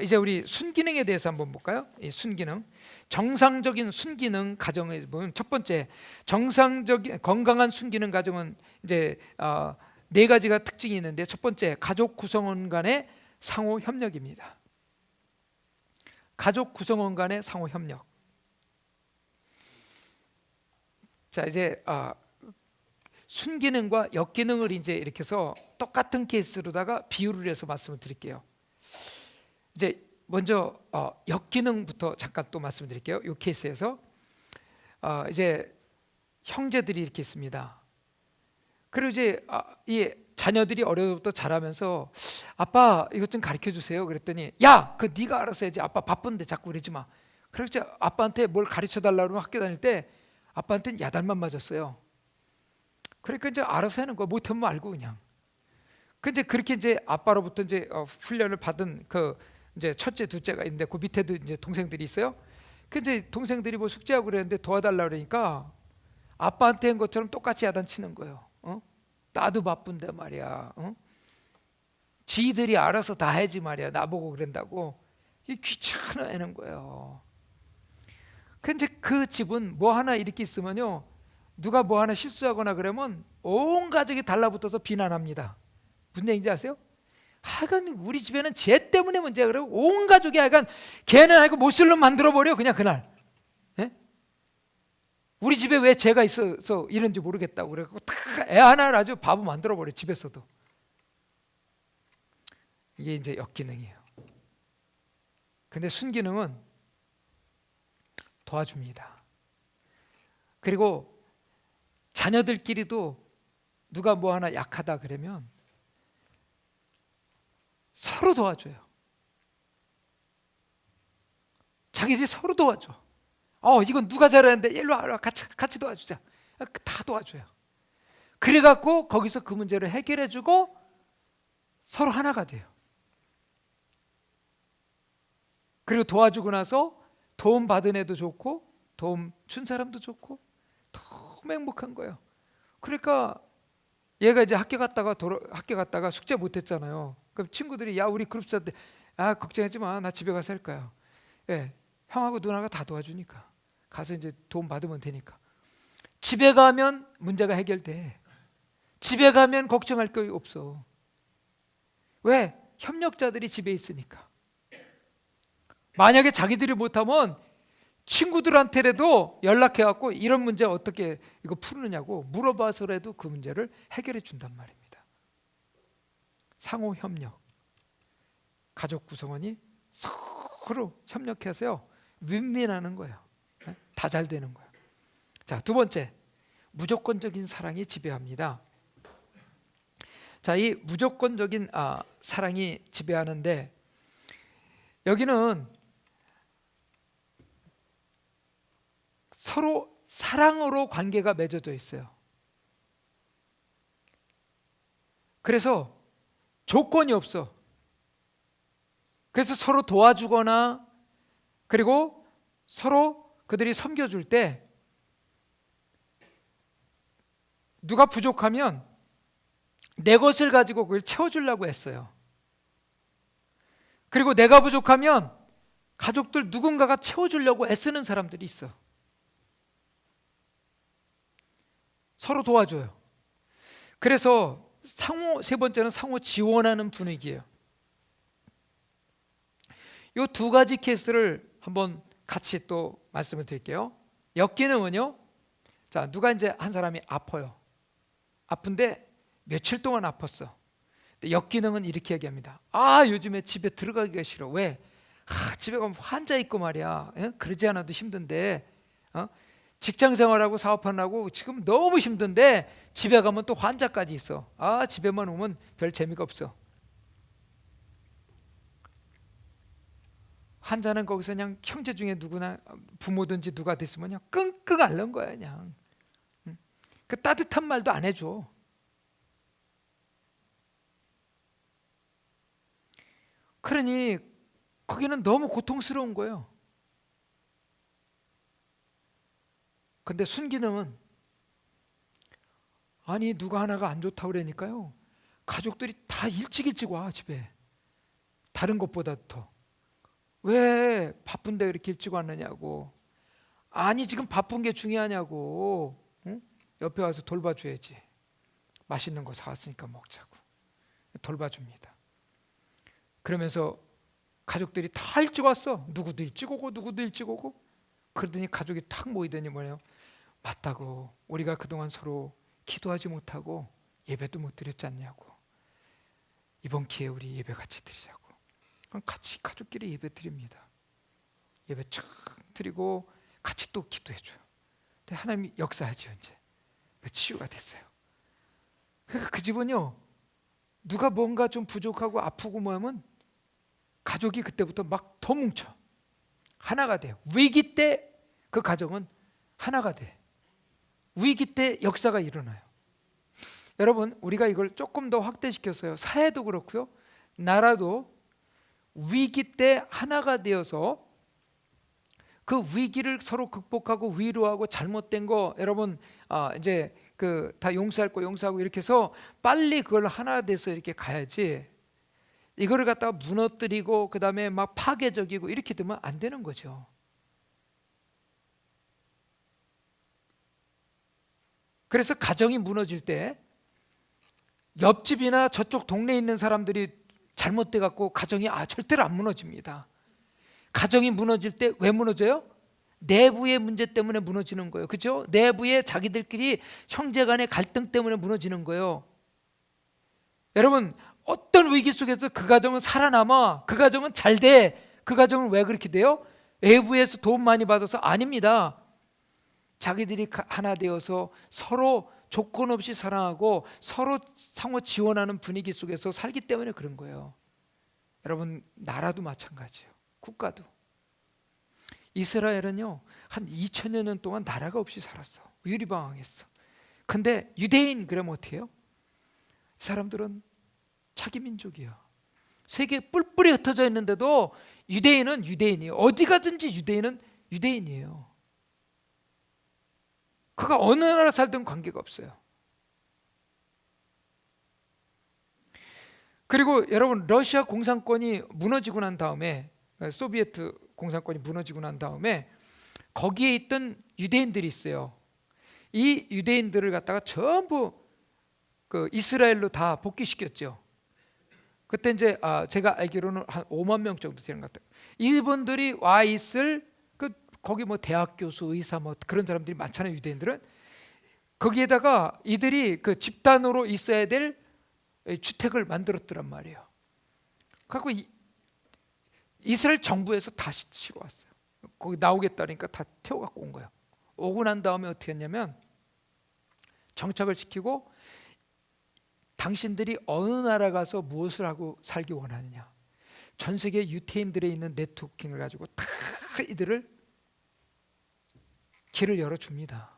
이제 우리 순기능에 대해서 한번 볼까요? 이 순기능, 정상적인 순기능 가정을 보면 첫 번째, 정상적인 건강한 순기능 가정은 이제 네 가지가 특징이 있는데, 첫 번째, 가족 구성원 간의 상호 협력입니다. 가족 구성원 간의 상호 협력. 자, 이제 순기능과 역기능을 이제 이렇게 해서 똑같은 케이스로다가 비유를 해서 말씀을 드릴게요. 이제 먼저 역기능부터 잠깐 또 말씀드릴게요. 이 케이스에서 이제 형제들이 이렇게 있습니다. 그리고 이제 이 자녀들이 어려서부터 자라면서 아빠 이것 좀 가르쳐 주세요. 그랬더니 야, 그 네가 알아서 해야지. 아빠 바쁜데 자꾸 그러지 마. 그래서 이제 아빠한테 뭘 가르쳐 달라고 그러면 학교 다닐 때 아빠한테는 야단만 맞았어요. 그러니까 이제 알아서 하는 거, 못하면 말고 그냥. 근데 그렇게 이제 아빠로부터 이제 훈련을 받은 그 이제 첫째, 둘째가 있는데 그 밑에도 이제 동생들이 있어요. 그 이제 동생들이 뭐 숙제하고 그랬는데 도와달라 그러니까 아빠한테 한 것처럼 똑같이 야단치는 거예요. 나도 바쁜데 말이야. 지들이 알아서 다 해지 말이야. 나보고 그런다고. 이 귀찮아하는 거예요. 근데 그 집은 뭐 하나 이렇게 있으면요, 누가 뭐 하나 실수하거나 그러면 온 가족이 달라붙어서 비난합니다. 무슨 얘기인지 아세요? 하여간 우리 집에는 쟤 때문에 문제야. 그러고 온 가족이 하여간 걔는 하여간 못쓸 놈 만들어버려 그냥 그날. 예? 우리 집에 왜 쟤가 있어서 이런지 모르겠다고 그래갖고 다 애 하나를 아주 바보 만들어버려 집에서도. 이게 이제 역기능이에요. 근데 순기능은 도와줍니다. 그리고 자녀들끼리도 누가 뭐 하나 약하다 그러면 서로 도와줘요. 자기들이 서로 도와줘. 이건 누가 잘하는데 일로 와라, 같이 도와주자. 다 도와줘요. 그래갖고 거기서 그 문제를 해결해주고 서로 하나가 돼요. 그리고 도와주고 나서 도움 받은 애도 좋고 도움 준 사람도 좋고 너무 행복한 거예요. 그러니까 얘가 이제 학교 갔다가 숙제 못했잖아요. 그럼 친구들이 야, 우리 그룹 짤 때 걱정하지 마, 나 집에 가서 할 거야. 예, 형하고 누나가 다 도와주니까 가서 이제 도움 받으면 되니까. 집에 가면 문제가 해결돼. 집에 가면 걱정할 거 없어. 왜? 협력자들이 집에 있으니까. 만약에 자기들이 못하면 친구들한테라도 연락해갖고 이런 문제 어떻게 이거 푸느냐고 물어봐서라도 그 문제를 해결해 준단 말입니다. 상호 협력. 가족 구성원이 서로 협력해서요, 윈윈하는 거예요. 다 잘 되는 거예요. 자, 두 번째, 무조건적인 사랑이 지배합니다. 자, 이 무조건적인 사랑이 지배하는데, 여기는 서로 사랑으로 관계가 맺어져 있어요. 그래서 조건이 없어. 그래서 서로 도와주거나 그리고 서로 그들이 섬겨줄 때 누가 부족하면 내 것을 가지고 그걸 채워주려고 했어요. 그리고 내가 부족하면 가족들 누군가가 채워주려고 애쓰는 사람들이 있어. 서로 도와줘요. 그래서 세 번째는 상호 지원하는 분위기예요. 이 두 가지 케이스를 한번 같이 또 말씀을 드릴게요. 역기능은요, 자, 누가 이제 한 사람이 아파요. 아픈데 며칠 동안 아팠어. 역기능은 이렇게 얘기합니다. 요즘에 집에 들어가기가 싫어. 왜? 집에 가면 환자 있고 말이야. 그러지 않아도 힘든데, 직장 생활하고 사업하느라고 지금 너무 힘든데 집에 가면 또 환자까지 있어. 집에만 오면 별 재미가 없어. 환자는 거기서 그냥 형제 중에 누구나 부모든지 누가 됐으면 그냥 끙끙 앓는 거야 그냥. 그 따뜻한 말도 안 해줘. 그러니 거기는 너무 고통스러운 거예요. 근데 순기능은 누가 하나가 안 좋다고 그러니까요, 가족들이 다 일찍 와 집에. 다른 것보다 더. 왜 바쁜데 이렇게 일찍 왔느냐고. 아니 지금 바쁜 게 중요하냐고. 응? 옆에 와서 돌봐줘야지. 맛있는 거 사왔으니까 먹자고 돌봐줍니다. 그러면서 가족들이 다 일찍 왔어. 누구도 일찍 오고 누구도 일찍 오고. 그러더니 가족이 탁 모이더니 뭐예요? 맞다고, 우리가 그동안 서로 기도하지 못하고 예배도 못 드렸지 않냐고. 이번 기회에 우리 예배 같이 드리자고. 그럼 같이 가족끼리 예배 드립니다. 예배 쫙 드리고 같이 또 기도해줘요. 근데 하나님이 역사하죠. 이제 치유가 됐어요. 그러니까 그 집은요, 누가 뭔가 좀 부족하고 아프고 뭐 하면 가족이 그때부터 막 더 뭉쳐 하나가 돼요. 위기 때 그 가정은 하나가 돼. 위기 때 역사가 일어나요. 여러분, 우리가 이걸 조금 더 확대시켜서요, 사회도 그렇고요, 나라도 위기 때 하나가 되어서 그 위기를 서로 극복하고 위로하고 잘못된 거 여러분 이제 그 다 용서할 거 용서하고 이렇게 해서 빨리 그걸 하나 돼서 이렇게 가야지, 이거를 갖다가 무너뜨리고 그 다음에 막 파괴적이고 이렇게 되면 안 되는 거죠. 그래서 가정이 무너질 때 옆집이나 저쪽 동네에 있는 사람들이 잘못돼 갖고 가정이 절대로 안 무너집니다. 가정이 무너질 때 왜 무너져요? 내부의 문제 때문에 무너지는 거예요. 그렇죠? 내부의 자기들끼리 형제간의 갈등 때문에 무너지는 거예요. 여러분, 어떤 위기 속에서 그 가정은 살아남아, 그 가정은 잘 돼. 그 가정은 왜 그렇게 돼요? 외부에서 도움 많이 받아서? 아닙니다. 자기들이 하나 되어서 서로 조건 없이 사랑하고 서로 상호 지원하는 분위기 속에서 살기 때문에 그런 거예요. 여러분, 나라도 마찬가지예요. 국가도. 이스라엘은요, 한 2000여 년 동안 나라가 없이 살았어. 유리방황했어. 근데 유대인 그러면 어떻게 해요? 사람들은 자기 민족이야. 세계에 뿔뿔이 흩어져 있는데도 유대인은 유대인이에요. 어디 가든지 유대인은 유대인이에요. 그가 어느 나라 살든 관계가 없어요. 그리고 여러분, 러시아 공산권이 무너지고 난 다음에, 소비에트 공산권이 무너지고 난 다음에 거기에 있던 유대인들이 있어요. 이 유대인들을 갖다가 전부 그 이스라엘로 다 복귀시켰죠. 그때 이제 제가 알기로는 한 5만 명 정도 되는 것 같아요. 이분들이 와 있을 거기 뭐 대학 교수, 의사 뭐 그런 사람들이 많잖아요. 유대인들은 거기에다가 이들이 그 집단으로 있어야 될 주택을 만들었더란 말이에요. 그래서 이스라엘 정부에서 다시 치고 왔어요. 거기 나오겠다니까 다 태워갖고 온 거예요. 오고 난 다음에 어떻게 했냐면 정착을 시키고, 당신들이 어느 나라 가서 무엇을 하고 살기 원하느냐, 전 세계 유태인들에 있는 네트워킹을 가지고 다 이들을 길을 열어줍니다.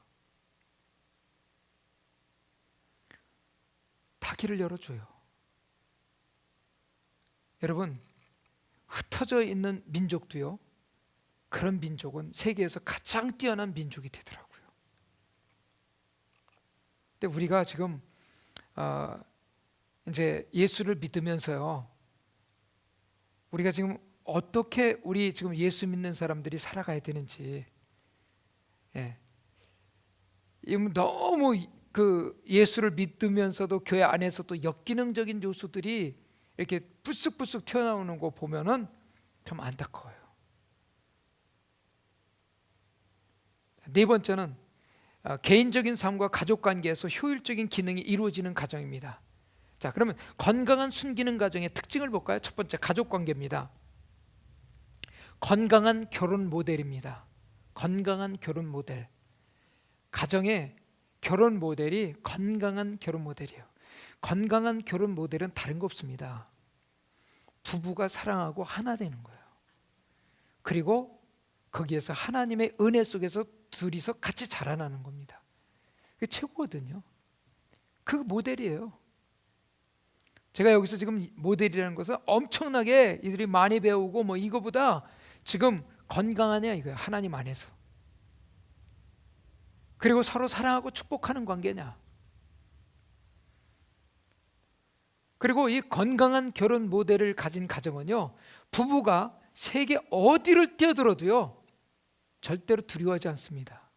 다 길을 열어줘요. 여러분, 흩어져 있는 민족도요, 그런 민족은 세계에서 가장 뛰어난 민족이 되더라고요. 근데 우리가 지금 이제 예수를 믿으면서요, 우리가 지금 어떻게 우리 지금 예수 믿는 사람들이 살아가야 되는지, 너무 그 예수를 믿으면서도 교회 안에서도 역기능적인 요소들이 이렇게 불쑥불쑥 튀어나오는 거 보면은 좀 안타까워요. 네 번째는 개인적인 삶과 가족 관계에서 효율적인 기능이 이루어지는 가정입니다. 자, 그러면 건강한 순기능 가정의 특징을 볼까요? 첫 번째, 가족 관계입니다. 건강한 결혼 모델입니다. 건강한 결혼 모델. 가정의 결혼 모델이 건강한 결혼 모델이에요. 건강한 결혼 모델은 다른 거 없습니다. 부부가 사랑하고 하나 되는 거예요. 그리고 거기에서 하나님의 은혜 속에서 둘이서 같이 자라나는 겁니다. 그게 최고거든요. 그 모델이에요. 제가 여기서 지금 모델이라는 것은 엄청나게 이들이 많이 배우고 뭐 이거보다 지금 건강하냐 이거예요. 하나님 안에서. 그리고 서로 사랑하고 축복하는 관계냐. 그리고 이 건강한 결혼 모델을 가진 가정은요, 부부가 세계 어디를 뛰어들어도요 절대로 두려워하지 않습니다.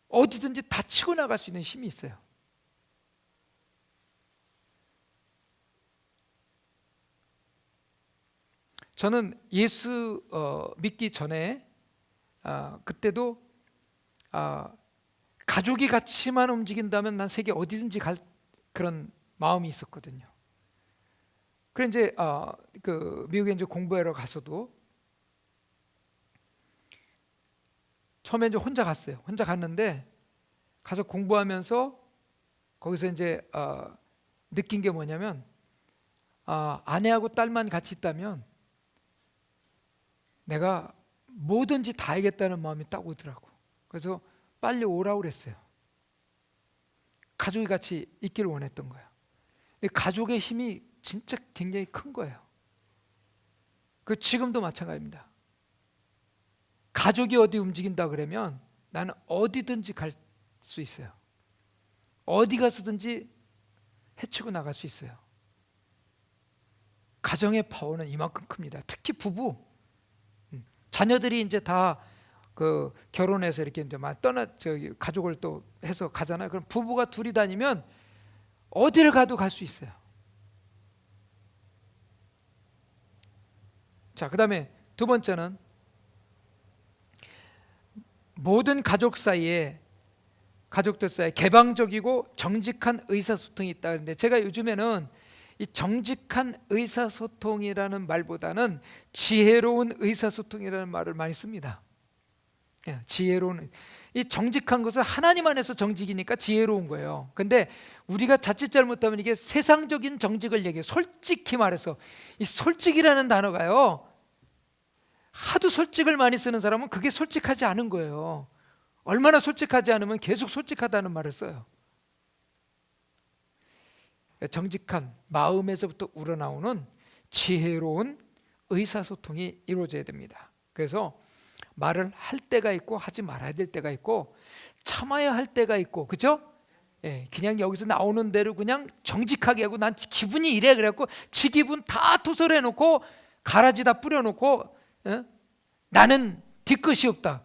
어디든지 다 치고 나갈 수 있는 힘이 있어요. 저는 예수 믿기 전에 그때도 가족이 같이만 움직인다면 난 세계 어디든지 갈 그런 마음이 있었거든요. 그래 이제 그 미국에 이제 공부하러 가서도 처음에 이제 혼자 갔어요. 혼자 갔는데 가서 공부하면서 거기서 이제 느낀 게 뭐냐면 아내하고 딸만 같이 있다면 내가 뭐든지 다 하겠다는 마음이 딱 오더라고. 그래서 빨리 오라고 그랬어요. 가족이 같이 있기를 원했던 거예요. 가족의 힘이 진짜 굉장히 큰 거예요. 그 지금도 마찬가지입니다. 가족이 어디 움직인다 그러면 나는 어디든지 갈 수 있어요. 어디 가서든지 헤치고 나갈 수 있어요. 가정의 파워는 이만큼 큽니다. 특히 부부, 자녀들이 이제 다 그 결혼해서 이렇게 이제 막 가족을 또 해서 가잖아요. 그럼 부부가 둘이 다니면 어디를 가도 갈 수 있어요. 자, 그다음에 두 번째는 모든 가족들 사이에 개방적이고 정직한 의사소통이 있다. 그런데 제가 요즘에는 이 정직한 의사소통이라는 말보다는 지혜로운 의사소통이라는 말을 많이 씁니다. 지혜로운, 이 정직한 것은 하나님 안에서 정직이니까 지혜로운 거예요. 근데 우리가 자칫 잘못하면 이게 세상적인 정직을 얘기해요. 솔직히 말해서 이 솔직이라는 단어가요, 하도 솔직을 많이 쓰는 사람은 그게 솔직하지 않은 거예요. 얼마나 솔직하지 않으면 계속 솔직하다는 말을 써요. 정직한 마음에서부터 우러나오는 지혜로운 의사소통이 이루어져야 됩니다. 그래서 말을 할 때가 있고 하지 말아야 될 때가 있고 참아야 할 때가 있고, 그죠? 그냥 여기서 나오는 대로 그냥 정직하게 하고 난 기분이 이래 그래갖고 지 기분 다 토설해 놓고 가라지 다 뿌려놓고 나는 뒤끝이 없다.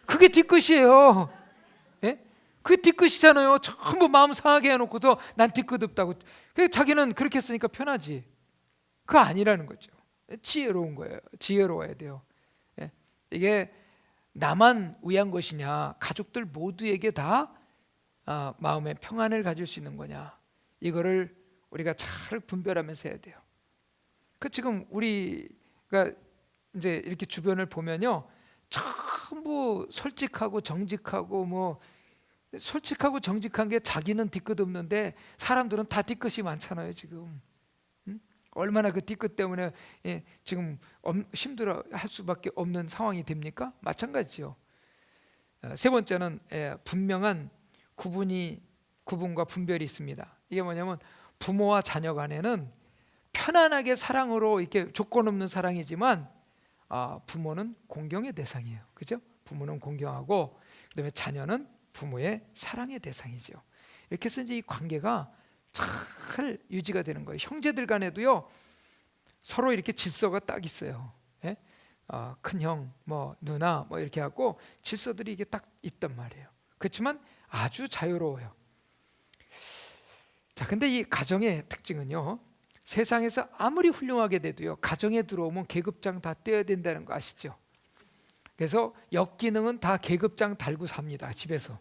그게 뒤끝이에요. 그게 뒤끝이잖아요. 전부 마음 상하게 해놓고서 난 뒤끝 없다고. 자기는 그렇게 했으니까 편하지. 그거 아니라는 거죠. 지혜로운 거예요. 지혜로워야 돼요. 이게 나만 위한 것이냐, 가족들 모두에게 다 마음의 평안을 가질 수 있는 거냐, 이거를 우리가 잘 분별하면서 해야 돼요. 그 지금 우리가 이제 이렇게 주변을 보면요, 전부 솔직하고 정직하고 뭐 솔직하고 정직한 게 자기는 뒤끝 없는데 사람들은 다 뒤끝이 많잖아요. 지금 얼마나 그 뒤끝 때문에 지금 힘들어 할 수밖에 없는 상황이 됩니까? 마찬가지죠. 세 번째는 분명한 구분과 분별이 있습니다. 이게 뭐냐면 부모와 자녀 간에는 편안하게 사랑으로 이렇게 조건 없는 사랑이지만 부모는 공경의 대상이에요. 그죠? 부모는 공경하고 그다음에 자녀는 부모의 사랑의 대상이죠. 이렇게 해서 이제 이 관계가 잘 유지가 되는 거예요. 형제들 간에도요, 서로 이렇게 질서가 딱 있어요. 큰형, 뭐 누나, 뭐 이렇게 하고 질서들이 이게 딱 있단 말이에요. 그렇지만 아주 자유로워요. 자, 근데 이 가정의 특징은요, 세상에서 아무리 훌륭하게 돼도요, 가정에 들어오면 계급장 다 떼어야 된다는 거 아시죠? 그래서 역기능은 다 계급장 달고 삽니다. 집에서.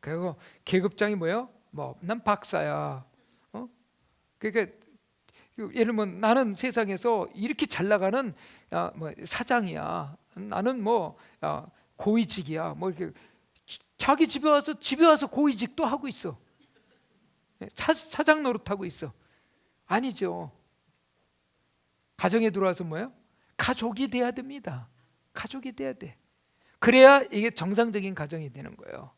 그리고 계급장이 뭐예요? 뭐 난 박사야. 그러니까 예를 들면 나는 세상에서 이렇게 잘 나가는 뭐 사장이야. 나는 뭐 고위직이야. 뭐 이렇게 자기 집에 와서 고위직도 하고 있어. 사장 노릇하고 있어. 아니죠. 가정에 들어와서 뭐예요? 가족이 돼야 됩니다. 가족이 돼야 돼. 그래야 이게 정상적인 가정이 되는 거예요.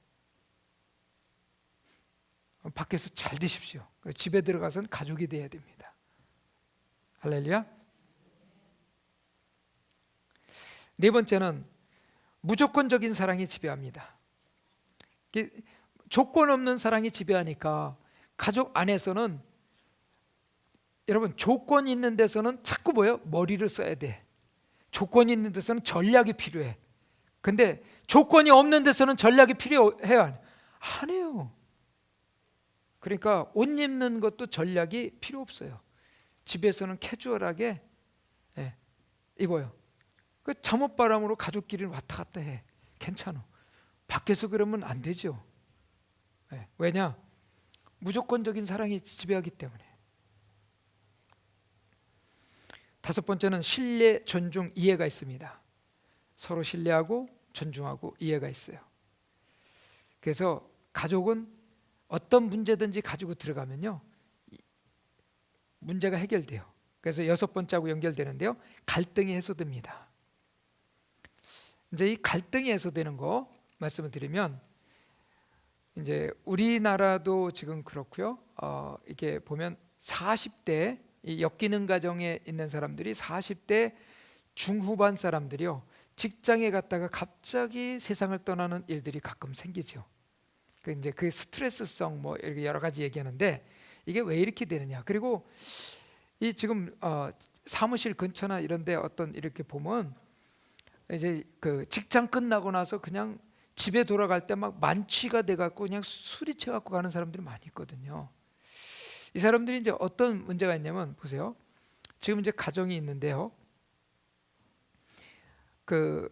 밖에서 잘 되십시오. 집에 들어가서는 가족이 돼야 됩니다. 할렐루야. 네 번째는 무조건적인 사랑이 지배합니다. 조건 없는 사랑이 지배하니까 가족 안에서는, 여러분 조건이 있는 데서는 자꾸 뭐예요? 머리를 써야 돼. 조건이 있는 데서는 전략이 필요해. 근데 조건이 없는 데서는 전략이 필요해요? 안 해요. 그러니까 옷 입는 것도 전략이 필요 없어요. 집에서는 캐주얼하게 입어요. 그 잠옷바람으로 가족끼리 왔다 갔다 해. 괜찮아. 밖에서 그러면 안 되죠. 왜냐? 무조건적인 사랑이 지배하기 때문에. 다섯 번째는 신뢰, 존중, 이해가 있습니다. 서로 신뢰하고 존중하고 이해가 있어요. 그래서 가족은 어떤 문제든지 가지고 들어가면요, 문제가 해결돼요. 그래서 여섯 번째하고 연결되는데요, 갈등이 해소됩니다. 이제 이 갈등이 해소되는 거 말씀을 드리면, 이제 우리나라도 지금 그렇고요. 이게 보면 40대 이 역기능 가정에 있는 사람들이 40대 중후반 사람들이요, 직장에 갔다가 갑자기 세상을 떠나는 일들이 가끔 생기죠. 이제 그 스트레스성 뭐 이렇게 여러 가지 얘기하는데, 이게 왜 이렇게 되느냐? 그리고 이 지금 사무실 근처나 이런데 어떤 이렇게 보면 이제 그 직장 끝나고 나서 그냥 집에 돌아갈 때 막 만취가 돼갖고 그냥 술이 채갖고 가는 사람들이 많이 있거든요. 이 사람들이 이제 어떤 문제가 있냐면, 보세요. 지금 이제 가정이 있는데요. 그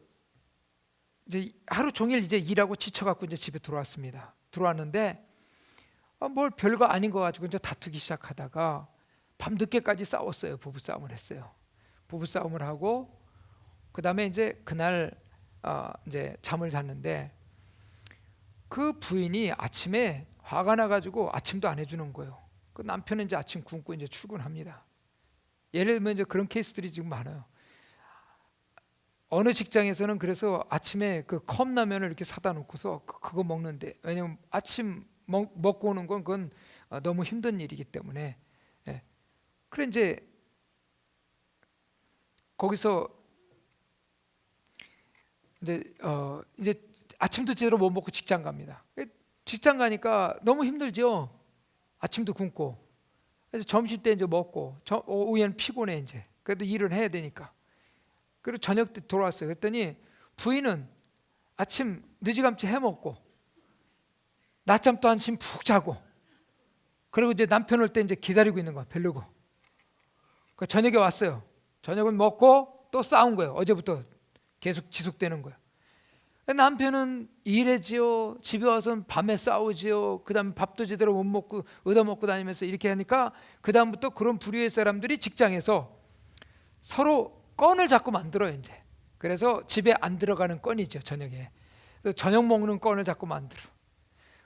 이제 하루 종일 이제 일하고 지쳐갖고 이제 집에 들어왔습니다. 들어왔는데 뭘 별거 아닌 거 가지고 이제 다투기 시작하다가 밤 늦게까지 싸웠어요. 부부 싸움을 했어요. 부부 싸움을 하고 그 다음에 이제 그날 이제 잠을 잤는데, 그 부인이 아침에 화가 나가지고 아침도 안 해주는 거예요. 그 남편은 이제 아침 굶고 이제 출근합니다. 예를 들면 이제 그런 케이스들이 지금 많아요. 어느 직장에서는 그래서 아침에 그 컵라면을 이렇게 사다 놓고서 그거 먹는데, 왜냐면 아침 먹고 오는 건 그건 너무 힘든 일이기 때문에. 그래 이제 거기서 이제 아침도 제대로 못 먹고 직장 갑니다. 직장 가니까 너무 힘들죠. 아침도 굶고. 그래서 점심 때 이제 먹고, 오후에는 피곤해 이제. 그래도 일을 해야 되니까. 그리고 저녁 때 돌아왔어요. 그랬더니 부인은 아침 늦이감치 해 먹고 낮잠 또 한숨 푹 자고, 그리고 이제 남편 올 때 이제 기다리고 있는 거야. 별로고. 그 저녁에 왔어요. 저녁을 먹고 또 싸운 거예요. 어제부터 계속 지속되는 거예요. 남편은 일해지요, 집에 와서는 밤에 싸우지요, 그 다음에 밥도 제대로 못 먹고 얻어먹고 다니면서 이렇게 하니까 그 다음부터 그런 부류의 사람들이 직장에서 서로 건을 자꾸 만들어요 이제. 그래서 집에 안 들어가는 건이죠. 저녁에 저녁 먹는 건을 자꾸 만들어.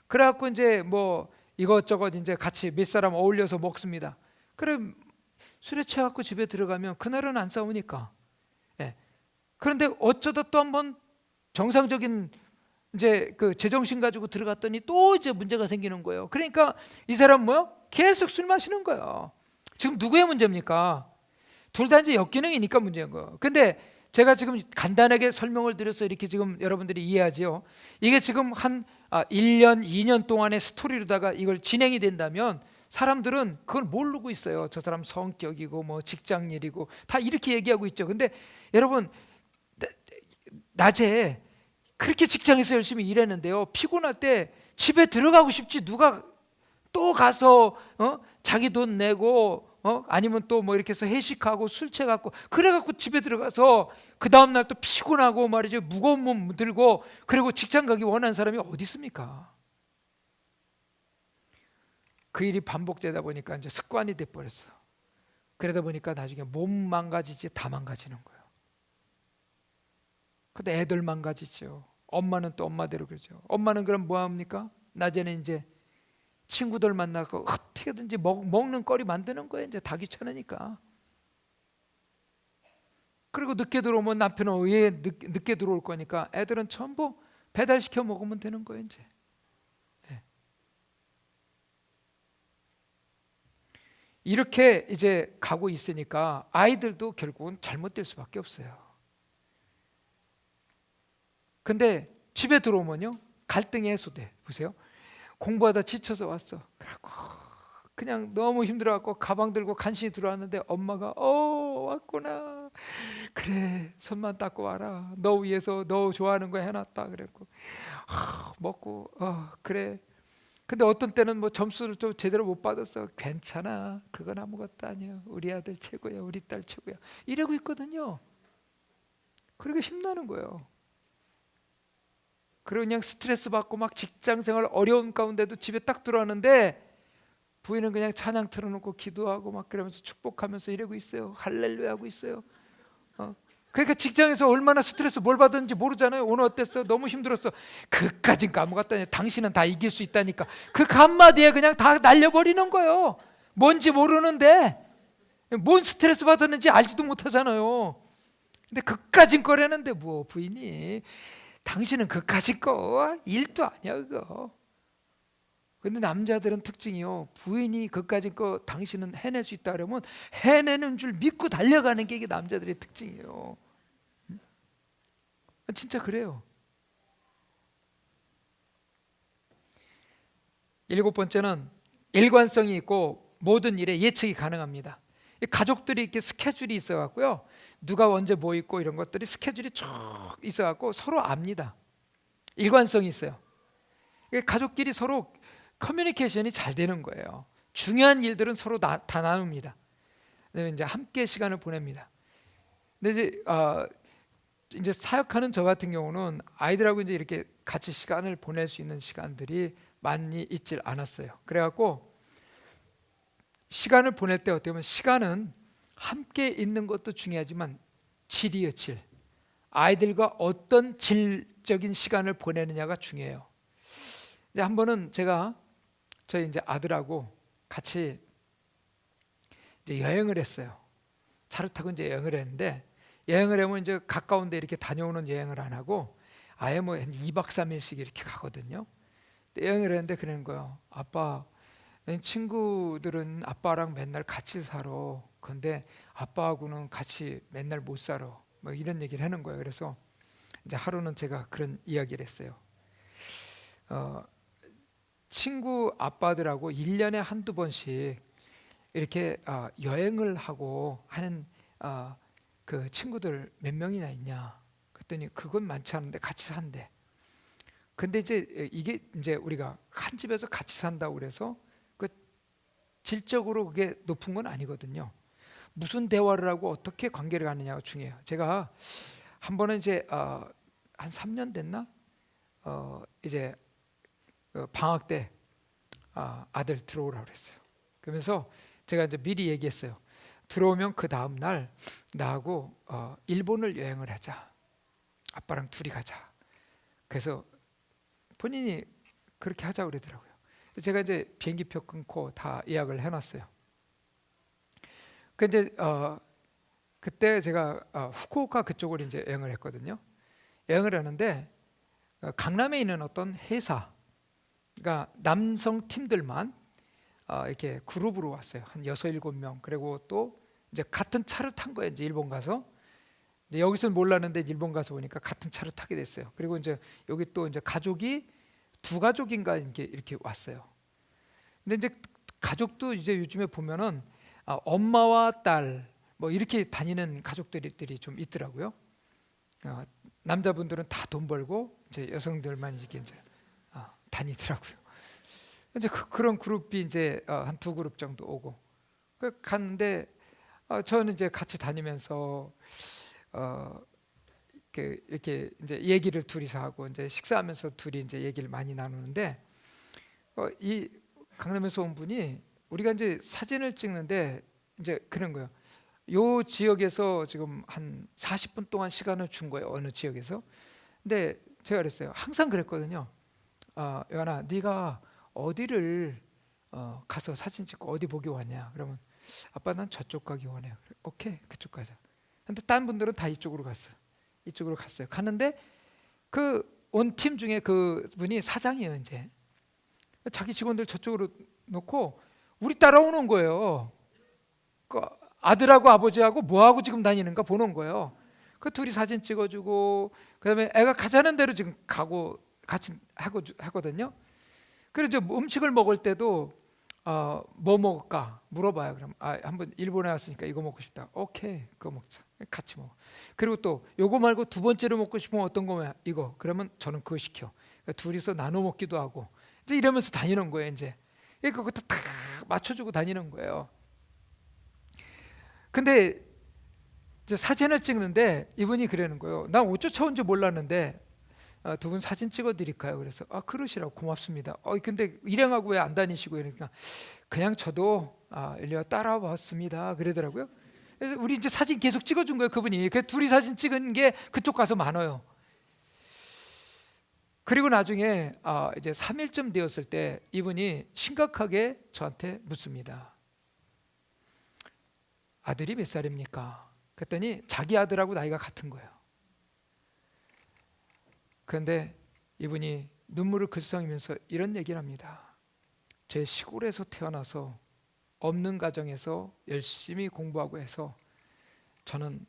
그래갖고 이제 뭐 이것저것 이제 같이 몇 사람 어울려서 먹습니다. 그래 술에 취해갖고 집에 들어가면 그날은 안 싸우니까. 그런데 어쩌다 또 한번 정상적인 이제 그 제정신 가지고 들어갔더니 또 이제 문제가 생기는 거예요. 그러니까 이 사람 뭐요? 계속 술 마시는 거예요. 지금 누구의 문제입니까? 둘 다 이제 역기능이니까 문제인 거예요. 근데 제가 지금 간단하게 설명을 드려서 이렇게 지금 여러분들이 이해하지요. 이게 지금 한 1년, 2년 동안의 스토리로다가 이걸 진행이 된다면 사람들은 그걸 모르고 있어요. 저 사람 성격이고 뭐 직장 일이고 다 이렇게 얘기하고 있죠. 근데 여러분, 낮에 그렇게 직장에서 열심히 일했는데요, 피곤할 때 집에 들어가고 싶지. 누가 또 가서 자기 돈 내고 아니면 또 뭐 이렇게 해서 회식하고 술 취해갖고 그래갖고 집에 들어가서 그 다음날 또 피곤하고 말이죠, 무거운 몸 들고, 그리고 직장 가기 원하는 사람이 어디 있습니까? 그 일이 반복되다 보니까 이제 습관이 돼버렸어. 그러다 보니까 나중에 몸 망가지지 다 망가지는 거예요. 근데 애들 망가지죠. 엄마는 또 엄마대로 그러죠. 엄마는 그럼 뭐 합니까? 낮에는 이제 친구들 만나고 어떻게든지 먹는 거리 만드는 거예요. 이제 다 귀찮으니까. 그리고 늦게 들어오면 남편은 왜 늦게 들어올 거니까 애들은 전부 배달시켜 먹으면 되는 거예요. 이제. 이렇게 이제 가고 있으니까 아이들도 결국은 잘못될 수밖에 없어요. 근데 집에 들어오면요, 갈등이 해소돼. 보세요. 공부하다 지쳐서 왔어. 그냥 너무 힘들어갖고 가방 들고 간신히 들어왔는데 엄마가 왔구나. 그래 손만 닦고 와라. 너 위해서 너 좋아하는 거 해놨다. 그랬고 먹고 그래. 근데 어떤 때는 뭐 점수를 좀 제대로 못 받았어. 괜찮아. 그건 아무것도 아니야. 우리 아들 최고야. 우리 딸 최고야. 이러고 있거든요. 그러게 힘나는 거예요. 그리고 그냥 스트레스 받고 막 직장생활 어려운 가운데도 집에 딱 들어왔는데 부인은 그냥 찬양 틀어놓고 기도하고 막 그러면서 축복하면서 이러고 있어요. 할렐루야 하고 있어요. 그러니까 직장에서 얼마나 스트레스 뭘 받았는지 모르잖아요. 오늘 어땠어? 너무 힘들었어. 그까진 까먹었다. 당신은 다 이길 수 있다니까. 그 한마디에 그냥 다 날려버리는 거예요. 뭔지 모르는데 뭔 스트레스 받았는지 알지도 못하잖아요. 근데 그까진 거라는데 뭐 부인이 당신은 그까짓 거 일도 아니야 그거. 근데 남자들은 특징이요. 부인이 그까짓 거 당신은 해낼 수 있다 그러면 해내는 줄 믿고 달려가는 게 이게 남자들의 특징이에요. 진짜 그래요. 7번째는 일관성이 있고 모든 일에 예측이 가능합니다. 가족들이 이렇게 스케줄이 있어갖고요. 누가 언제 뭐 있고 이런 것들이 스케줄이 쭉 있어갖고 서로 압니다. 일관성이 있어요. 가족끼리 서로 커뮤니케이션이 잘 되는 거예요. 중요한 일들은 서로 다 나눕니다. 이제 함께 시간을 보냅니다. 근데 이제 사역하는 저 같은 경우는 아이들하고 이제 이렇게 같이 시간을 보낼 수 있는 시간들이 많이 있질 않았어요. 그래갖고 시간을 보낼 때 어떻게 보면 시간은 함께 있는 것도 중요하지만 질이에요, 질. 아이들과 어떤 질적인 시간을 보내느냐가 중요해요. 이제 한 번은 제가 저희 이제 아들하고 같이 이제 여행을 했어요. 차를 타고 이제 여행을 했는데 여행을 하면 이제 가까운데 이렇게 다녀오는 여행을 안 하고 아예 뭐 한 2박 3일씩 이렇게 가거든요. 여행을 했는데 그러는 거예요. 아빠, 친구들은 아빠랑 맨날 같이 살아. 근데 아빠하고는 같이 맨날 못 살아. 뭐 이런 얘기를 하는 거예요. 그래서 이제 하루는 제가 그런 이야기를 했어요. 친구 아빠들하고 1년에 한두 번씩 이렇게 여행을 하고 하는 그 친구들 몇 명이나 있냐? 그랬더니 그건 많지 않은데 같이 산대. 근데 이제 이게 이제 우리가 한 집에서 같이 산다고 그래서 그 질적으로 그게 높은 건 아니거든요. 무슨 대화를 하고 어떻게 관계를 가느냐가 중요해요. 제가 한 번은 이제 한 3년 됐나? 이제 방학 때 아들 들어오라고 그랬어요. 그러면서 제가 이제 미리 얘기했어요. 들어오면 그 다음 날 나하고 일본을 여행을 하자. 아빠랑 둘이 가자. 그래서 본인이 그렇게 하자고 그러더라고요. 제가 이제 비행기표 끊고 다 예약을 해놨어요. 그 이제 그때 제가 후쿠오카 그쪽을 이제 여행을 했거든요. 여행을 하는데 강남에 있는 어떤 회사, 그러니까 남성 팀들만 이렇게 그룹으로 왔어요. 한 6, 7명. 그리고 또 이제 같은 차를 탄 거예요. 이제 일본 가서. 이제 여기서는 몰랐는데 일본 가서 보니까 같은 차를 타게 됐어요. 그리고 이제 여기 또 이제 가족이 2가족인가 이렇게 왔어요. 근데 이제 가족도 이제 요즘에 보면은 엄마와 딸 뭐 이렇게 다니는 가족들이 좀 있더라고요. 남자분들은 다 돈 벌고 이제 여성들만 이렇게 이제 다니더라고요. 이제 그런 그룹이 이제 한 2그룹 정도 오고 갔는데 저는 이제 같이 다니면서 이렇게 이제 얘기를 둘이서 하고 이제 식사하면서 둘이 이제 얘기를 많이 나누는데 이 강남에서 온 분이 우리가 이제 사진을 찍는데 이제 그런 거예요. 요 지역에서 지금 한 40분 동안 시간을 준 거예요. 어느 지역에서. 근데 제가 그랬어요. 항상 그랬거든요. 요한아, 네가 어디를 가서 사진 찍고 어디 보기 원하냐? 그러면 아빠 난 저쪽 가기 원해요. 그래, 오케이, 그쪽 가자. 근데 다른 분들은 다 이쪽으로 갔어. 이쪽으로 갔어요. 갔는데 그 온 팀 중에 그 분이 사장이에요. 이제 자기 직원들 저쪽으로 놓고 우리 따라오는 거예요. 그 아들하고 아버지하고 뭐하고 지금 다니는가 보는 거예요. 그 둘이 사진 찍어주고 그다음에 애가 가자는 대로 지금 가고 같이 하거든요. 그래서 음식을 먹을 때도 뭐 먹을까 물어봐요. 그럼 한번 일본에 왔으니까 이거 먹고 싶다. 오케이, 그거 먹자. 같이 먹어. 그리고 또 요거 말고 두 번째로 먹고 싶으면 어떤 거야? 이거. 그러면 저는 그거 시켜. 그러니까 둘이서 나눠 먹기도 하고 이제 이러면서 다니는 거예요. 이제 그것도 다 맞춰주고 다니는 거예요. 근데 이제 사진을 찍는데 이분이 그러는 거예요. 나 옷 쫓아온 줄 몰랐는데 두 분 사진 찍어 드릴까요? 그래서 그러시라고. 고맙습니다. 근데 일행하고 왜 안 다니시고 이러니까 그냥 저도 일리와 따라왔습니다 그러더라고요. 그래서 우리 이제 사진 계속 찍어준 거예요. 그분이. 그 둘이 사진 찍은 게 그쪽 가서 많아요. 그리고 나중에 이제 3일쯤 되었을 때 이분이 심각하게 저한테 묻습니다. 아들이 몇 살입니까? 그랬더니 자기 아들하고 나이가 같은 거예요. 그런데 이분이 눈물을 글썽이면서 이런 얘기를 합니다. 제 시골에서 태어나서 없는 가정에서 열심히 공부하고 해서 저는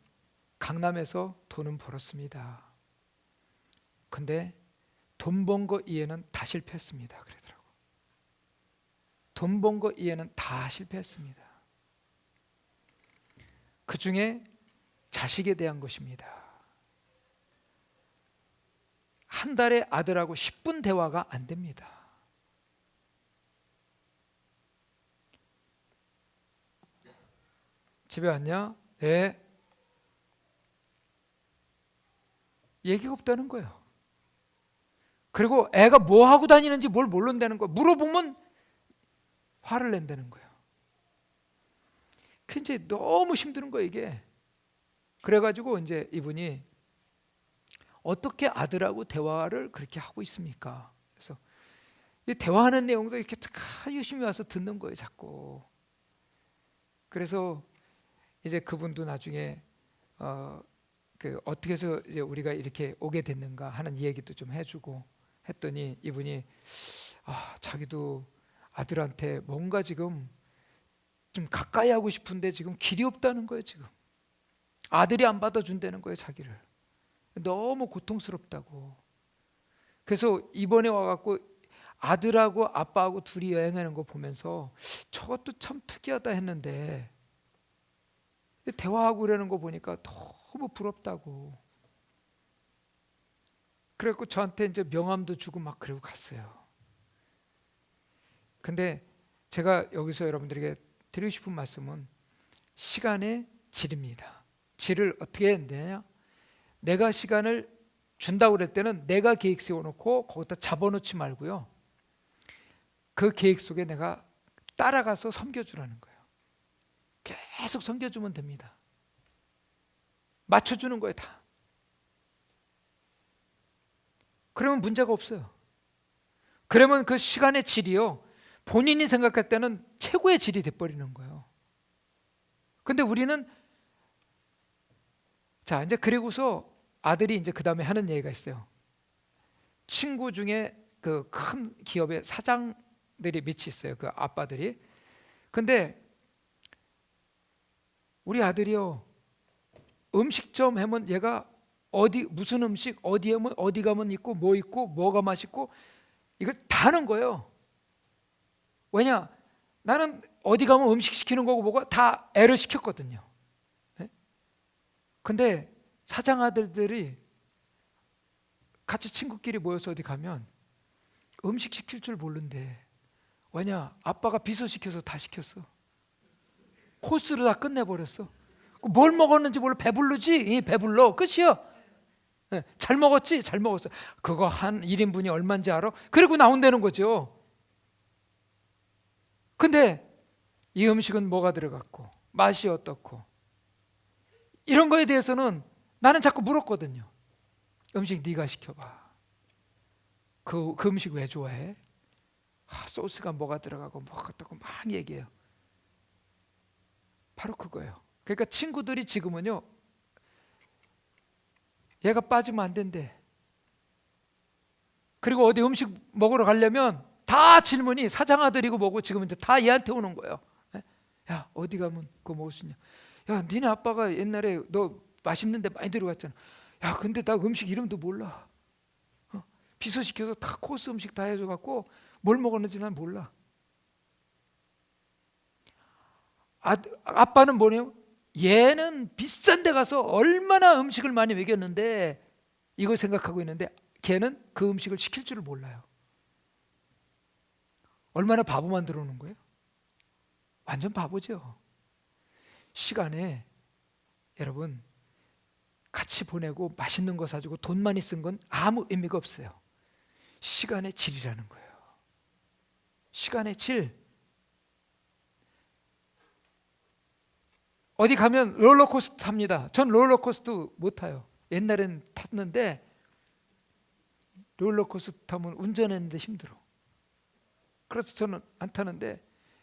강남에서 돈은 벌었습니다. 근데 돈 번 거 이해는 다 실패했습니다. 그러더라고. 돈 번 거 이해는 다 실패했습니다. 그 중에 자식에 대한 것입니다. 한 달에 아들하고 10분 대화가 안 됩니다. 집에 왔냐? 네. 얘기가 없다는 거예요. 그리고 애가 뭐 하고 다니는지 뭘 모른다는 거예요. 물어보면 화를 낸다는 거예요. 그 이제 너무 힘든 거예요, 이게. 그래가지고 이제 이분이 어떻게 아들하고 대화를 그렇게 하고 있습니까? 그래서 대화하는 내용도 이렇게 유심히 와서 듣는 거예요, 자꾸. 그래서 이제 그분도 나중에 어떻게 해서 이제 우리가 이렇게 오게 됐는가 하는 이야기도 좀 해주고 했더니 이분이 자기도 아들한테 뭔가 지금 좀 가까이 하고 싶은데 지금 길이 없다는 거예요. 지금 아들이 안 받아준다는 거예요, 자기를. 너무 고통스럽다고. 그래서 이번에 와갖고 아들하고 아빠하고 둘이 여행하는 거 보면서 저것도 참 특이하다 했는데 대화하고 그러는 거 보니까 너무 부럽다고. 그래갖고 저한테 이제 명함도 주고 막 그러고 갔어요. 근데 제가 여기서 여러분들에게 드리고 싶은 말씀은 시간의 질입니다. 질을 어떻게 해야 되냐? 내가 시간을 준다고 그럴 때는 내가 계획 세워놓고 거기다 잡아놓지 말고요. 그 계획 속에 내가 따라가서 섬겨주라는 거예요. 계속 섬겨주면 됩니다. 맞춰주는 거예요, 다. 그러면 문제가 없어요. 그러면 그 시간의 질이요, 본인이 생각할 때는 최고의 질이 돼버리는 거예요. 근데 우리는 자, 이제 그리고서 아들이 이제 그 다음에 하는 얘기가 있어요. 친구 중에 그 큰 기업의 사장들이 밑이 있어요. 그 아빠들이. 근데 우리 아들이요, 음식점 하면 얘가 무슨 음식 어디 하면 어디 가면 있고 뭐가 맛있고 이걸 다 하는 거예요. 왜냐? 나는 어디 가면 음식 시키는 거고 뭐가 다 애를 시켰거든요. 네? 근데 사장 아들들이 같이 친구끼리 모여서 어디 가면 음식 시킬 줄 모른대. 왜냐? 아빠가 비서시켜서 다 시켰어. 코스로 다 끝내버렸어. 뭘 먹었는지 몰라. 배부르지? 배불러. 끝이야. 잘 먹었지? 잘 먹었어. 그거 한 1인분이 얼마인지 알아? 그리고 나온다는 거죠. 근데 이 음식은 뭐가 들어갔고 맛이 어떻고 이런 거에 대해서는 나는 자꾸 물었거든요. 음식 네가 시켜봐. 그 음식 왜 좋아해? 소스가 뭐가 들어가고 뭐가 어떻고 막 얘기해요. 바로 그거예요. 그러니까 친구들이 지금은요, 얘가 빠지면 안 된대. 그리고 어디 음식 먹으러 가려면 다 질문이 사장 아들이고 뭐고 지금 이제 다 얘한테 오는 거예요. 야, 어디 가면 그거 먹을 수 있냐? 야, 니네 아빠가 옛날에 너 맛있는 데 많이 들어갔잖아. 야, 근데 나 음식 이름도 몰라. 비서시켜서 다 코스 음식 다 해줘갖고 뭘 먹었는지 난 몰라. 아빠는 뭐냐면 얘는 비싼 데 가서 얼마나 음식을 많이 먹였는데 이걸 생각하고 있는데 걔는 그 음식을 시킬 줄을 몰라요. 얼마나 바보 만들어 놓은 거예요? 완전 바보죠. 시간에 여러분 같이 보내고 맛있는 거 사주고 돈 많이 쓴 건 아무 의미가 없어요. 시간의 질이라는 거예요. 시간의 질. 어디 가면 롤러코스터 탑니다. 전 롤러코스터 못 타요. 옛날엔 탔는데 롤러코스터 타면 운전하는데 힘들어. 그래서 저는 안 타는데,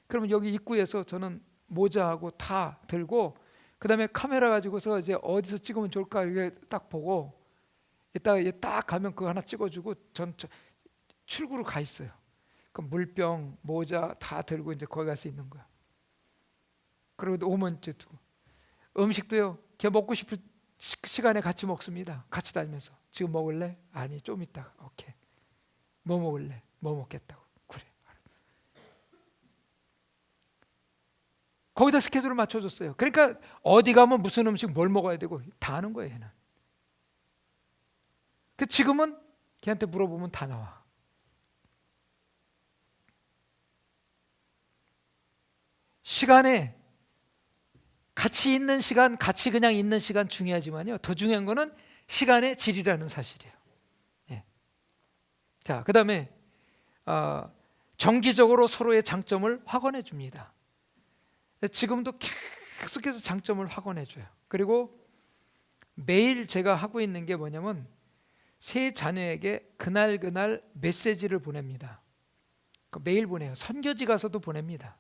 그러면 여기 입구에서 저는 모자하고 다 들고 그 다음에 카메라 가지고서 이제 어디서 찍으면 좋을까 이게 딱 보고 이따가 딱 가면 그거 하나 찍어주고 전 출구로 가 있어요. 그 물병, 모자 다 들고 이제 거기 가서 있는 거야. 그리고 오면 이제 두고 음식도요. 걔 먹고 싶을 시간에 같이 먹습니다. 같이 다니면서 지금 먹을래? 아니 좀 이따가. 오케이. 뭐 먹을래? 뭐 먹겠다고. 그래. 거기다 스케줄을 맞춰줬어요. 그러니까 어디 가면 무슨 음식 뭘 먹어야 되고 다 아는 거예요. 얘는. 지금은 걔한테 물어보면 다 나와. 시간에 같이 있는 시간, 같이 그냥 있는 시간 중요하지만요. 더 중요한 거는 시간의 질이라는 사실이에요. 예. 자, 그 다음에 정기적으로 서로의 장점을 확언해 줍니다. 지금도 계속해서 장점을 확언해 줘요. 그리고 매일 제가 하고 있는 게 뭐냐면 세 자녀에게 그날 메시지를 보냅니다. 매일 보내요. 선교지 가서도 보냅니다.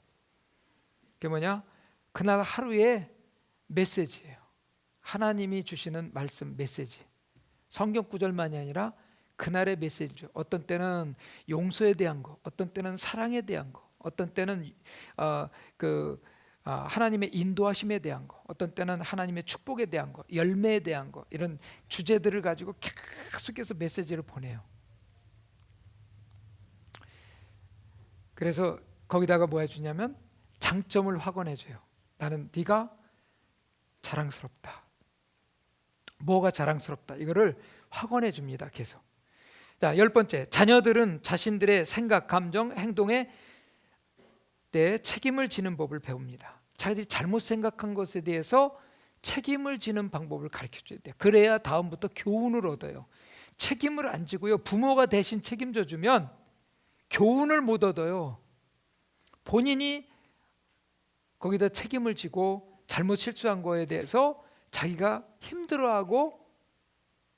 그게 뭐냐? 그날 하루의 메시지예요. 하나님이 주시는 말씀 메시지. 성경 구절만이 아니라 그날의 메시지죠. 어떤 때는 용서에 대한 거, 어떤 때는 사랑에 대한 거, 어떤 때는 하나님의 인도하심에 대한 거, 어떤 때는 하나님의 축복에 대한 거, 열매에 대한 거, 이런 주제들을 가지고 계속해서 메시지를 보내요. 그래서 거기다가 뭐 해주냐면 장점을 확언해줘요. 나는 네가 자랑스럽다. 뭐가 자랑스럽다. 이거를 확언해 줍니다. 계속. 자, 10번째. 자녀들은 자신들의 생각, 감정, 행동에 대해 책임을 지는 법을 배웁니다. 자기들이 잘못 생각한 것에 대해서 책임을 지는 방법을 가르쳐 줘야 돼요. 그래야 다음부터 교훈을 얻어요. 책임을 안 지고요. 부모가 대신 책임져 주면 교훈을 못 얻어요. 본인이 거기다 책임을 지고 잘못 실수한 거에 대해서 자기가 힘들어하고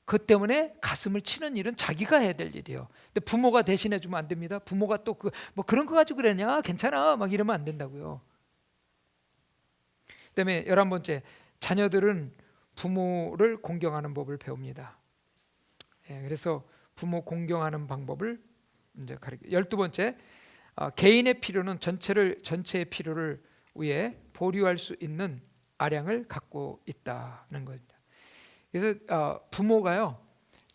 그 때문에 가슴을 치는 일은 자기가 해야 될 일이에요. 근데 부모가 대신해 주면 안 됩니다. 부모가 또 뭐 그런 거 가지고 그랬냐? 괜찮아. 막 이러면 안 된다고요. 그다음에 11번째. 자녀들은 부모를 공경하는 법을 배웁니다. 예, 그래서 부모 공경하는 방법을 이제 가르쳐. 12번째. 개인의 필요는 전체의 필요를 위해 보류할 수 있는 아량을 갖고 있다는 겁니다. 그래서 부모가요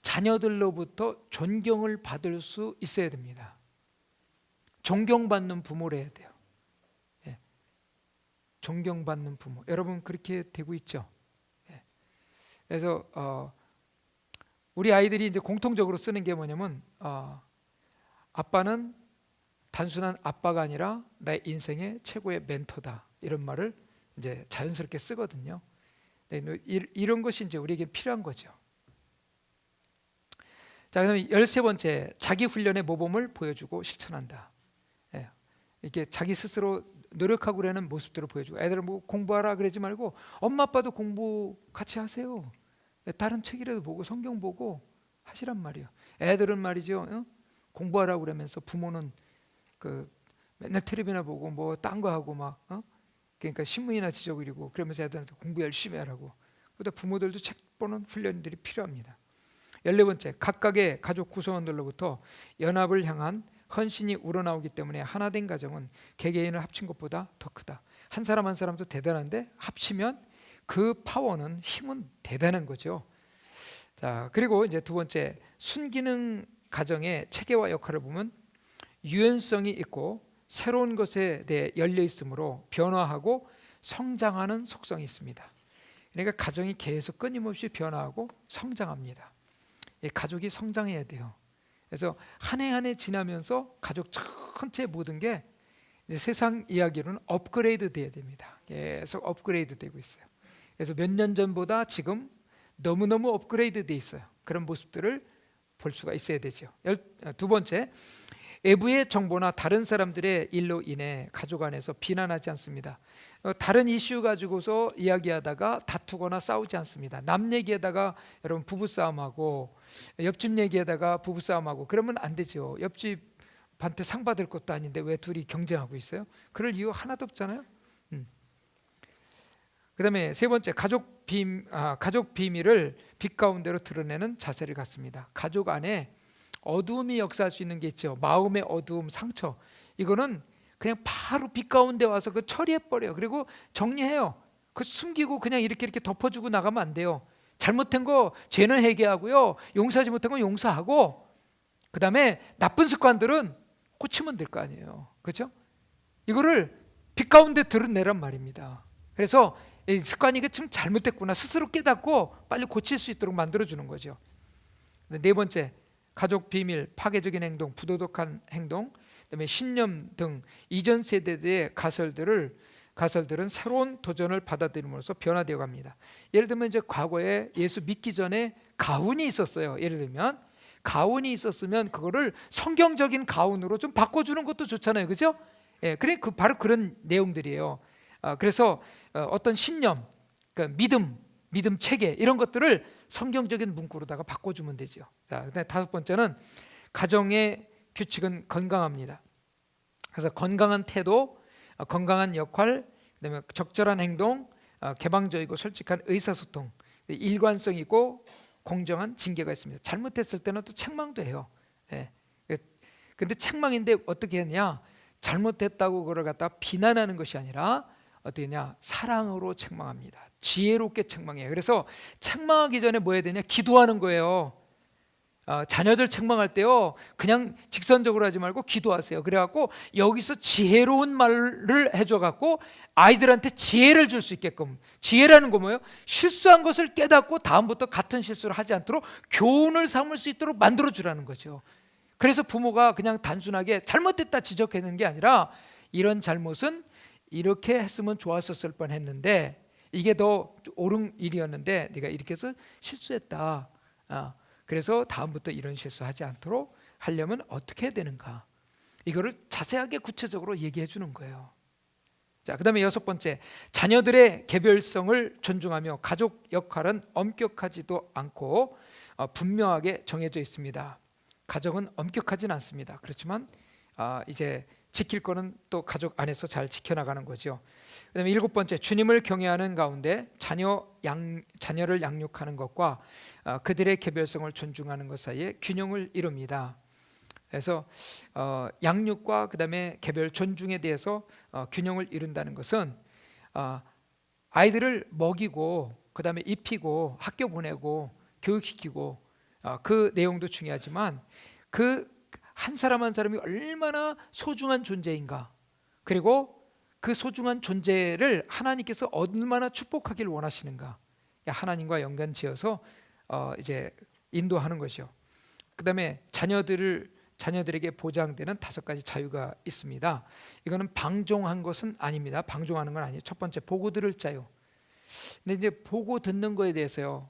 자녀들로부터 존경을 받을 수 있어야 됩니다. 존경받는 부모를 해야 돼요. 예. 존경받는 부모. 여러분 그렇게 되고 있죠? 예. 그래서 우리 아이들이 이제 공통적으로 쓰는 게 뭐냐면 아빠는 단순한 아빠가 아니라 나의 인생의 최고의 멘토다. 이런 말을 이제 자연스럽게 쓰거든요. 이런 것이 이제 우리에게 필요한 거죠. 자, 그다음에 13번째. 자기 훈련의 모범을 보여주고 실천한다. 예. 이렇게 자기 스스로 노력하고 그러는 모습들을 보여주고, 애들 뭐 공부하라 그러지 말고 엄마 아빠도 공부 같이 하세요. 다른 책이라도 보고 성경 보고 하시란 말이에요. 애들은 말이죠. 공부하라고 그러면서 부모는 맨날 텔레비나 보고 뭐 딴 거 하고 막 그러니까 신문이나 지적 그리고 그러면서 애들한테 공부 열심히 하라고. 그러다 부모들도 책 보는 훈련들이 필요합니다. 14번째. 각각의 가족 구성원들로부터 연합을 향한 헌신이 우러나오기 때문에 하나된 가정은 개개인을 합친 것보다 더 크다. 한 사람 한 사람도 대단한데 합치면 그 파워는 힘은 대단한 거죠. 자, 그리고 이제 두 번째. 순기능 가정의 체계와 역할을 보면 유연성이 있고 새로운 것에 대해 열려 있으므로 변화하고 성장하는 속성이 있습니다. 그러니까 가정이 계속 끊임없이 변화하고 성장합니다. 가족이 성장해야 돼요. 그래서 한 해 한 해 지나면서 가족 전체 모든 게 이제 세상 이야기로는 업그레이드 돼야 됩니다. 계속 업그레이드 되고 있어요. 그래서 몇 년 전보다 지금 너무너무 업그레이드 돼 있어요. 그런 모습들을 볼 수가 있어야 되죠. 두 번째, 외부의 정보나 다른 사람들의 일로 인해 가족 안에서 비난하지 않습니다. 다른 이슈 가지고서 이야기하다가 다투거나 싸우지 않습니다. 남 얘기하다가 여러분 부부싸움하고, 옆집 얘기하다가 부부싸움하고 그러면 안 되죠. 옆집한테 상 받을 것도 아닌데 왜 둘이 경쟁하고 있어요? 그럴 이유 하나도 없잖아요. 그 다음에 세 번째, 가족 비밀을 빛 가운데로 드러내는 자세를 갖습니다. 가족 안에 어두움이 역사할 수 있는 게 있죠. 마음의 어두움, 상처. 이거는 그냥 바로 빛 가운데 와서 그 처리해버려요. 그리고 정리해요. 그 숨기고 그냥 이렇게 덮어주고 나가면 안 돼요. 잘못된 거 죄는 회개하고요, 용서하지 못한 건 용서하고, 그 다음에 나쁜 습관들은 고치면 될 거 아니에요. 그렇죠? 이거를 빛 가운데 드러내란 말입니다. 그래서 이 습관이 좀 잘못됐구나 스스로 깨닫고 빨리 고칠 수 있도록 만들어주는 거죠. 네 번째, 가족 비밀, 파괴적인 행동, 부도덕한 행동, 그다음에 신념 등 이전 세대의 가설들은 새로운 도전을 받아들임으로써 변화되어 갑니다. 예를 들면 이제 과거에 예수 믿기 전에 가훈이 있었어요. 예를 들면 가훈이 있었으면 그거를 성경적인 가훈으로 좀 바꿔주는 것도 좋잖아요, 그렇죠? 예, 그래 바로 그런 내용들이에요. 그래서 어떤 신념, 그러니까 믿음 체계 이런 것들을 성경적인 문구로다가 바꿔주면 되죠. 자, 다섯 번째는 가정의 규칙은 건강합니다. 그래서 건강한 태도, 건강한 역할, 그다음에 적절한 행동, 개방적이고 솔직한 의사소통, 일관성 있고 공정한 징계가 있습니다. 잘못했을 때는 또 책망도 해요. 예. 근데 책망인데 어떻게 했냐? 잘못했다고 그걸 갖다 비난하는 것이 아니라 어떻게 했냐? 사랑으로 책망합니다. 지혜롭게 책망해요. 그래서 책망하기 전에 뭐 해야 되냐? 기도하는 거예요. 자녀들 책망할 때요, 그냥 직선적으로 하지 말고 기도하세요. 그래갖고 여기서 지혜로운 말을 해줘갖고 아이들한테 지혜를 줄 수 있게끔. 지혜라는 거 뭐예요? 실수한 것을 깨닫고 다음부터 같은 실수를 하지 않도록 교훈을 삼을 수 있도록 만들어주라는 거죠. 그래서 부모가 그냥 단순하게 잘못됐다 지적하는 게 아니라 이런 잘못은 이렇게 했으면 좋았었을 뻔했는데 이게 더 옳은 일이었는데 네가 이렇게 해서 실수했다. 그래서 다음부터 이런 실수하지 않도록 하려면 어떻게 해야 되는가? 이거를 자세하게 구체적으로 얘기해 주는 거예요. 자, 그다음에 여섯 번째, 자녀들의 개별성을 존중하며 가족 역할은 엄격하지도 않고 분명하게 정해져 있습니다. 가정은 엄격하진 않습니다. 그렇지만 이제 지킬 거는 또 가족 안에서 잘 지켜나가는 거죠. 그다음에 일곱 번째, 주님을 경외하는 가운데 자녀를 양육하는 것과 그들의 개별성을 존중하는 것 사이에 균형을 이룹니다. 그래서 양육과 그다음에 개별 존중에 대해서 균형을 이룬다는 것은 아이들을 먹이고 그다음에 입히고 학교 보내고 교육시키고 그 내용도 중요하지만 그 한 사람 한 사람이 얼마나 소중한 존재인가, 그리고 그 소중한 존재를 하나님께서 얼마나 축복하기를 원하시는가, 하나님과 연관지어서 이제 인도하는 것이요. 그다음에 자녀들에게 보장되는 5가지 자유가 있습니다. 이거는 방종한 것은 아닙니다. 방종하는 건 아니에요. 첫 번째, 보고 들을 자유. 근데 이제 보고 듣는 거에 대해서요,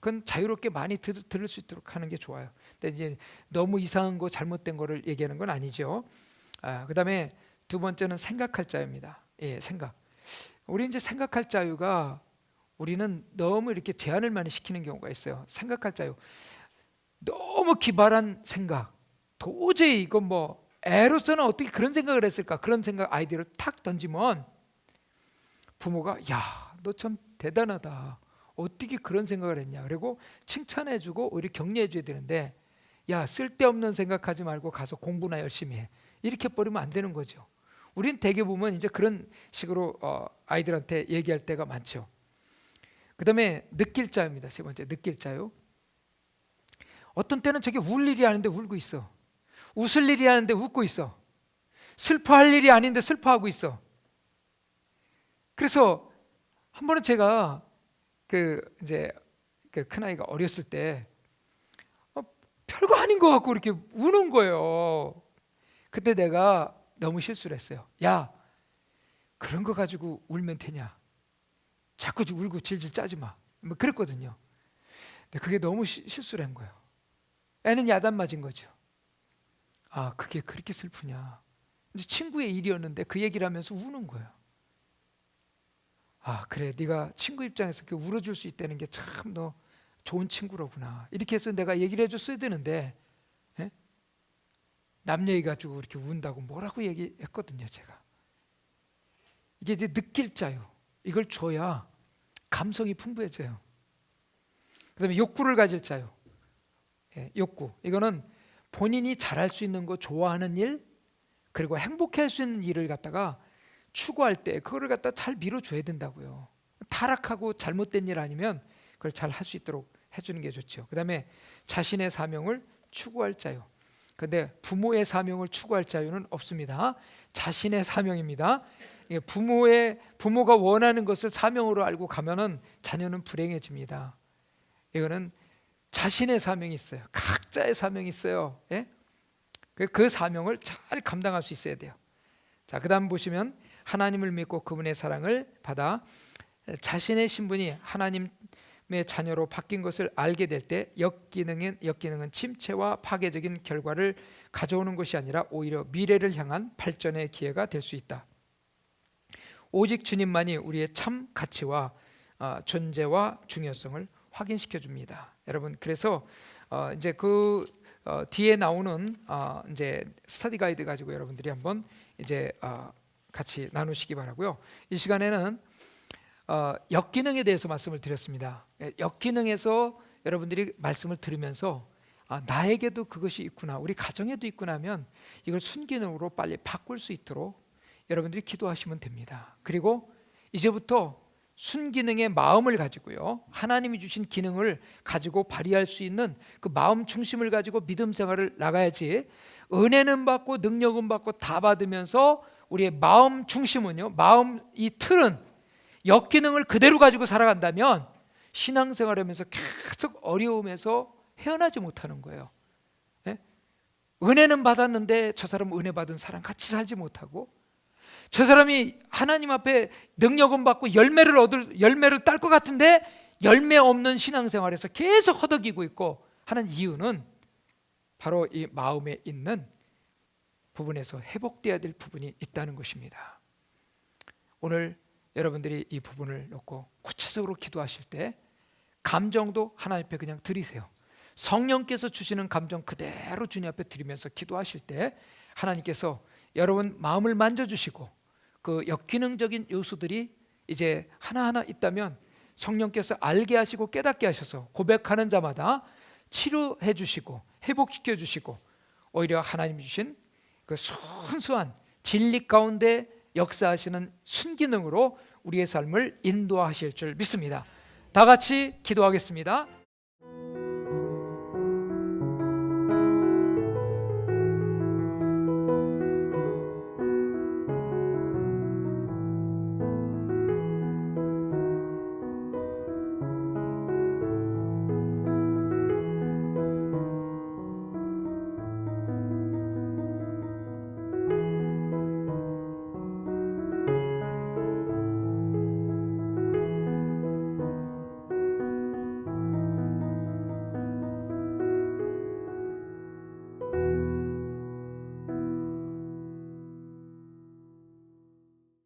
그건 자유롭게 많이 들을 수 있도록 하는 게 좋아요. 근데 이제 너무 이상한 거, 잘못된 거를 얘기하는 건 아니죠. 그다음에 두 번째는 생각할 자유입니다. 예, 생각. 우리 이제 생각할 자유가 우리는 너무 이렇게 제한을 많이 시키는 경우가 있어요. 생각할 자유. 너무 기발한 생각. 도저히 이건 뭐 애로서는 어떻게 그런 생각을 했을까? 그런 생각 아이디어를 탁 던지면 부모가 야, 너 참 대단하다. 어떻게 그런 생각을 했냐. 그리고 칭찬해주고 오히려 격려해줘야 되는데 야, 쓸데없는 생각하지 말고 가서 공부나 열심히 해. 이렇게 버리면 안 되는 거죠. 우린 대개 보면 이제 그런 식으로 아이들한테 얘기할 때가 많죠. 그 다음에 느낄 자유입니다. 세 번째, 느낄 자유. 어떤 때는 저게 울 일이 아닌데 울고 있어. 웃을 일이 아닌데 웃고 있어. 슬퍼할 일이 아닌데 슬퍼하고 있어. 그래서 한 번은 제가 이제 그 큰아이가 어렸을 때 별거 아닌 것 같고 이렇게 우는 거예요. 그때 내가 너무 실수를 했어요. 야, 그런 거 가지고 울면 되냐? 자꾸 울고 질질 짜지 마. 뭐 그랬거든요. 근데 그게 너무 실수를 한 거예요. 애는 야단 맞은 거죠. 아, 그게 그렇게 슬프냐? 이제 친구의 일이었는데 그 얘기를 하면서 우는 거예요. 아, 그래, 네가 친구 입장에서 울어줄 수 있다는 게 참 너 좋은 친구로구나. 이렇게 해서 내가 얘기를 해줬어야 되는데, 예? 남 얘기 가지고 이렇게 운다고 뭐라고 얘기했거든요, 제가. 이게 이제 느낄 자유, 이걸 줘야 감성이 풍부해져요. 그다음에 욕구를 가질 자유. 예, 욕구, 이거는 본인이 잘할 수 있는 거, 좋아하는 일, 그리고 행복할 수 있는 일을 갖다가 추구할 때 그거를 갖다 잘 밀어줘야 된다고요. 타락하고 잘못된 일 아니면 그걸 잘 할 수 있도록 해주는 게 좋죠. 그 다음에 자신의 사명을 추구할 자유. 그런데 부모의 사명을 추구할 자유는 없습니다. 자신의 사명입니다. 부모가 원하는 것을 사명으로 알고 가면은 자녀는 불행해집니다. 이거는 자신의 사명이 있어요. 각자의 사명이 있어요. 예? 그 사명을 잘 감당할 수 있어야 돼요. 자, 그다음 보시면 하나님을 믿고 그분의 사랑을 받아 자신의 신분이 하나님의 자녀로 바뀐 것을 알게 될 때 역기능은 침체와 파괴적인 결과를 가져오는 것이 아니라 오히려 미래를 향한 발전의 기회가 될 수 있다. 오직 주님만이 우리의 참 가치와 존재와 중요성을 확인시켜 줍니다. 여러분, 그래서 이제 뒤에 나오는 이제 스터디 가이드 가지고 여러분들이 한번 이제 같이 나누시기 바라고요. 이 시간에는 역기능에 대해서 말씀을 드렸습니다. 역기능에서 여러분들이 말씀을 들으면서 나에게도 그것이 있구나, 우리 가정에도 있구나 하면 이걸 순기능으로 빨리 바꿀 수 있도록 여러분들이 기도하시면 됩니다. 그리고 이제부터 순기능의 마음을 가지고요, 하나님이 주신 기능을 가지고 발휘할 수 있는 그 마음 중심을 가지고 믿음 생활을 나가야지, 은혜는 받고 능력은 받고 다 받으면서 우리의 마음 중심은요, 마음 이 틀은 역기능을 그대로 가지고 살아간다면 신앙생활하면서 계속 어려움에서 헤어나지 못하는 거예요. 예? 은혜는 받았는데 저 사람 은혜 받은 사람 같이 살지 못하고, 저 사람이 하나님 앞에 능력은 받고 열매를 딸 것 같은데 열매 없는 신앙생활에서 계속 허덕이고 있고 하는 이유는 바로 이 마음에 있는 부분에서 회복되어야 될 부분이 있다는 것입니다. 오늘 여러분들이 이 부분을 놓고 구체적으로 기도하실 때 감정도 하나님 앞에 그냥 드리세요. 성령께서 주시는 감정 그대로 주님 앞에 드리면서 기도하실 때 하나님께서 여러분 마음을 만져주시고 그 역기능적인 요소들이 이제 하나하나 있다면 성령께서 알게 하시고 깨닫게 하셔서 고백하는 자마다 치료해 주시고 회복시켜 주시고 오히려 하나님이 주신 그 순수한 진리 가운데 역사하시는 순기능으로 우리의 삶을 인도하실 줄 믿습니다. 다 같이 기도하겠습니다.